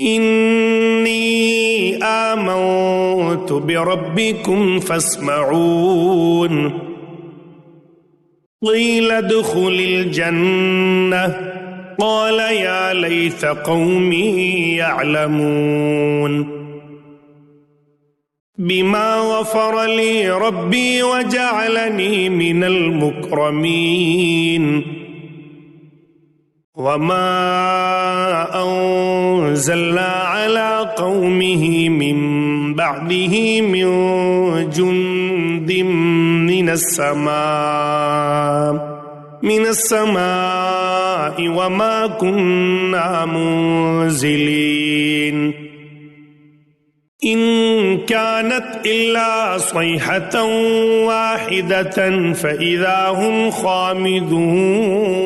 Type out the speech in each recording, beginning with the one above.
إني آمنت بربكم فاسمعون قيل ادخل الجنة قال يا ليت قومي يعلمون بما غفر لي ربي وجعلني من المكرمين وما أنزلنا على قومه من بعده من جند من السماء وما كنا منزلين إن كانت إلا صيحة واحدة فإذا هم خامدون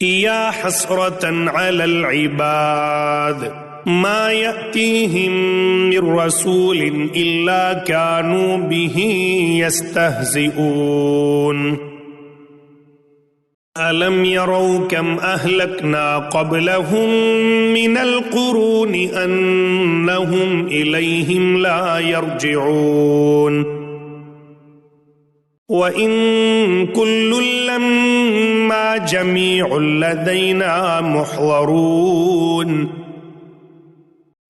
يا حسرة على العباد ما يأتيهم من رسول إلا كانوا به يستهزئون ألم يروا كم أهلكنا قبلهم من القرون أنهم إليهم لا يرجعون وإن كل لما جميع لدينا محضرون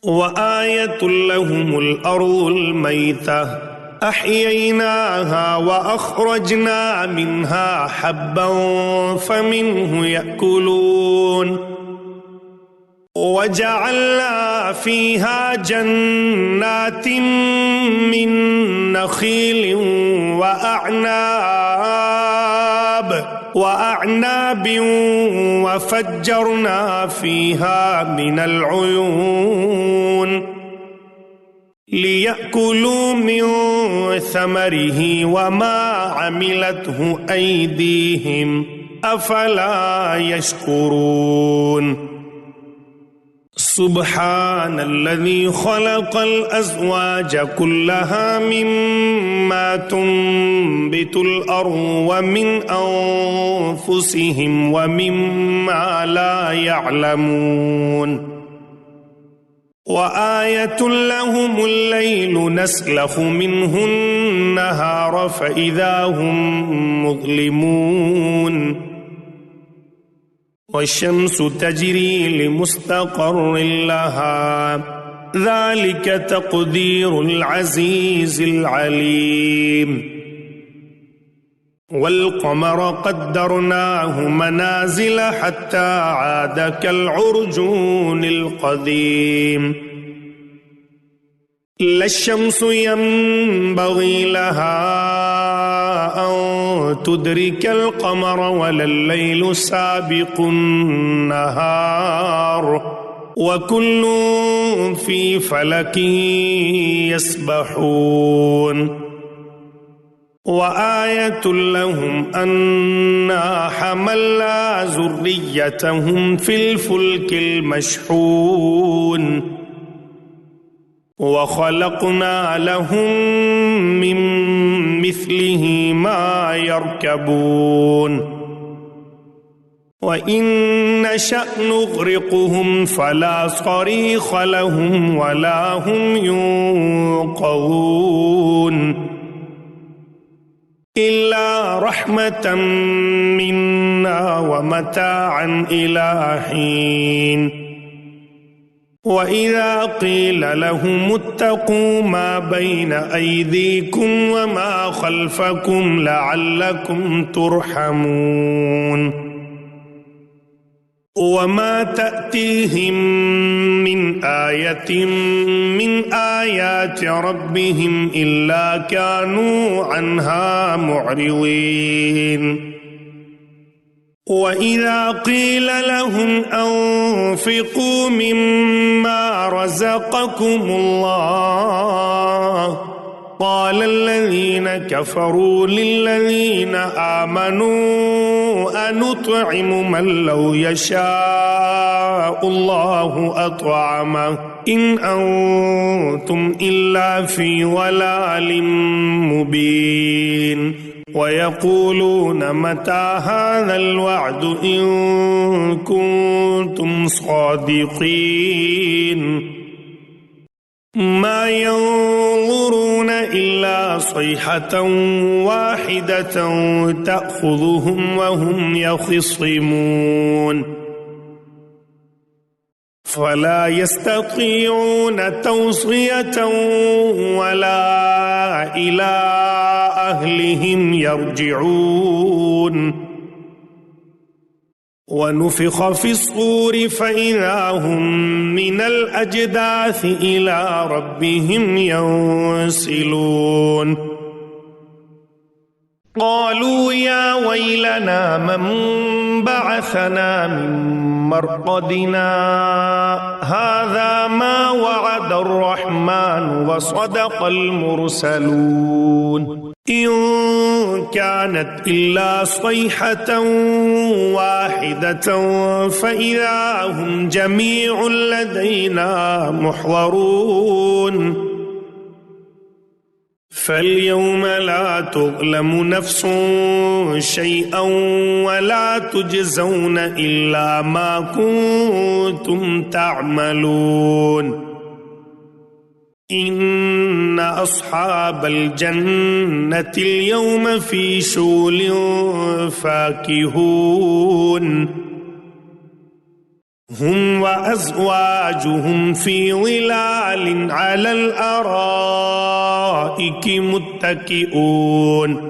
وآية لهم الأرض الميتة أحييناها وأخرجنا منها حبا فمنه يأكلون وجعلنا فيها جنات من نخيل وأعناب وفجرنا فيها من العيون ليأكلوا من ثمره وما عملته أيديهم أفلا يشكرون سبحان الذي خلق الأزواج كلها مما تنبت الأرض ومن أنفسهم ومما لا يعلمون وآية لهم الليل نسلخ منه النهار فإذا هم مظلمون والشمس تجري لمستقر لها ذلك تقدير العزيز العليم والقمر قدرناه منازل حتى عاد كالعرجون القديم لا الشمس ينبغي لها أن تدرك القمر ولا الليل سابق النهار وكل في فلك يسبحون وآية لهم أنا حملنا ذريتهم في الفلك المشحون وخلقنا لهم من مثله ما يركبون وإن نشأ نغرقهم فلا صريخ لهم ولا هم ينقذون إلا رحمة منا ومتاعا إلى حين وإذا قيل لهم اتقوا ما بين أيديكم وما خلفكم لعلكم ترحمون وما تأتيهم من آية من آيات ربهم إلا كانوا عنها معرضين وإذا قيل لهم أنفقوا مما رزقكم الله قال الذين كفروا للذين آمنوا أنطعم من لو يشاء الله أطعمه إن أنتم إلا في ضلال مبين ويقولون متى هذا الوعد إن كنتم صادقين ما ينظرون إلا صيحة واحدة تأخذهم وهم يخصمون فلا يستطيعون توصية ولا إلى أهلهم يرجعون ونفخ في الصور فإذا هم من الأجداث إلى ربهم ينسلون قالوا يا ويلنا من بعثنا من مرقدنا هذا ما وعد الرحمن وصدق المرسلون إن كانت إلا صيحة واحدة فإذا هم جميع لدينا محضرون فاليوم لا تظلم نفس شيئا ولا تجزون إلا ما كنتم تعملون إن أصحاب الجنة اليوم في شغل فاكهون هم وأزواجهم في ظلال على الأرائك متكئون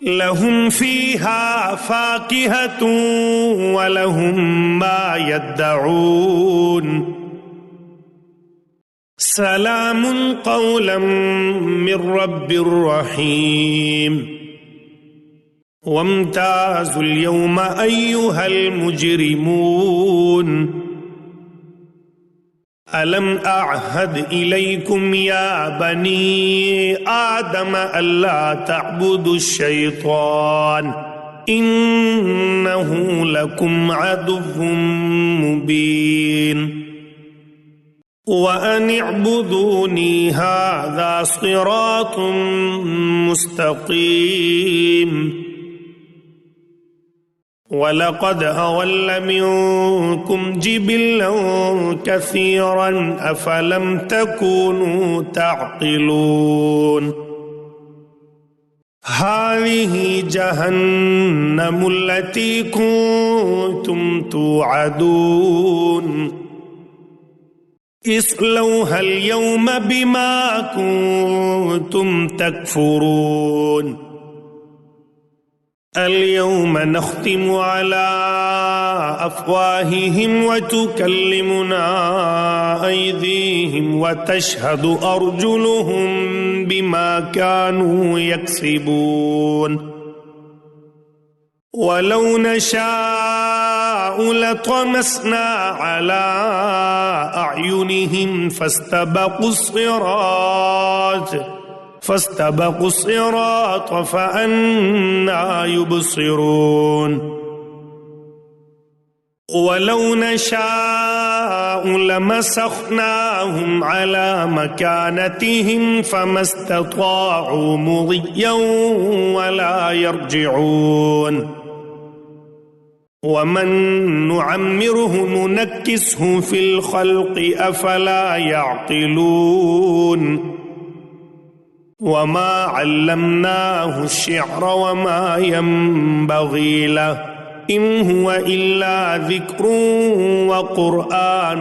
لهم فيها فاكهة ولهم ما يدعون سلام قولا من رب رحيم وامتازوا اليوم أيها المجرمون ألم أعهد إليكم يا بني آدم ألا تعبدوا الشيطان إنه لكم عدو مبين وأن اعبدوني هذا صراط مستقيم ولقد أضل منكم جبلا كثيرا أفلم تكونوا تعقلون هذه جهنم التي كنتم توعدون اصلوها اليوم بما كنتم تكفرون اليوم نختم على أفواههم وتكلمنا أيديهم وتشهد أرجلهم بما كانوا يكسبون ولو نشاء لطمسنا على أعينهم فاستبقوا الصراط فأنى يبصرون ولو نشاء لمسخناهم على مكانتهم فما استطاعوا مضيا ولا يرجعون ومن نعمره ننكسه في الخلق أفلا يعقلون وما علمناه الشعر وما ينبغي له إن هو إلا ذكر وقرآن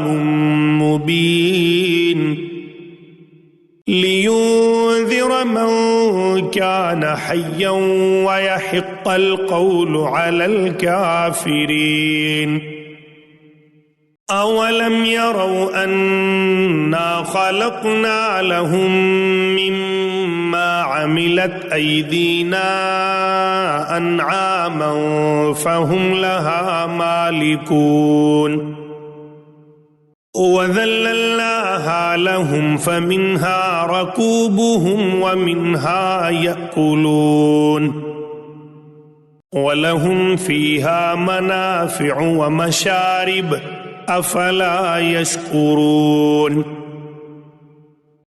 مبين لينذر من كان حيا ويحق القول على الكافرين أولم يروا أنا خلقنا لهم مما عملت أيدينا أنعاما فهم لها مالكون وذللناها لهم فمنها ركوبهم ومنها يأكلون ولهم فيها منافع ومشارب أفلا يشكرون